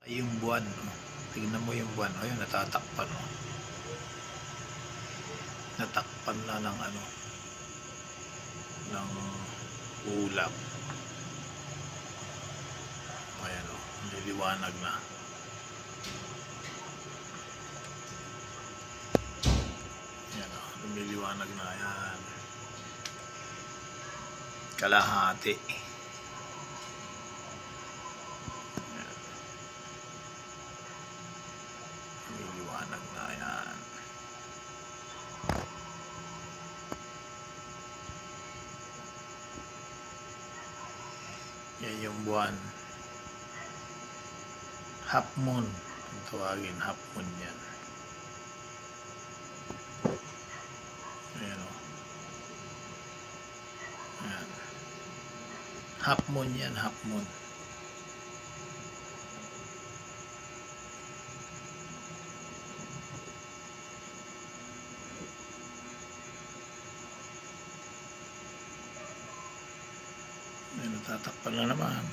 Ay, yung buwan, no? Tingnan mo yung buwan. Ayun, natatakpan, no? Natakpan na ng ano, ng ulap. Ayan, no? Nililiwanag na. Ayan, no? Lumiliwanag na. Ayan. Kalahati. Ayan. Lumiliwanag na. Ayan. Yan yung buwan. Half moon. Ang tawagin, half moon yan. Ayan, o. Ayan. Half moon yan, half moon. Ayan, natatakpan na naman.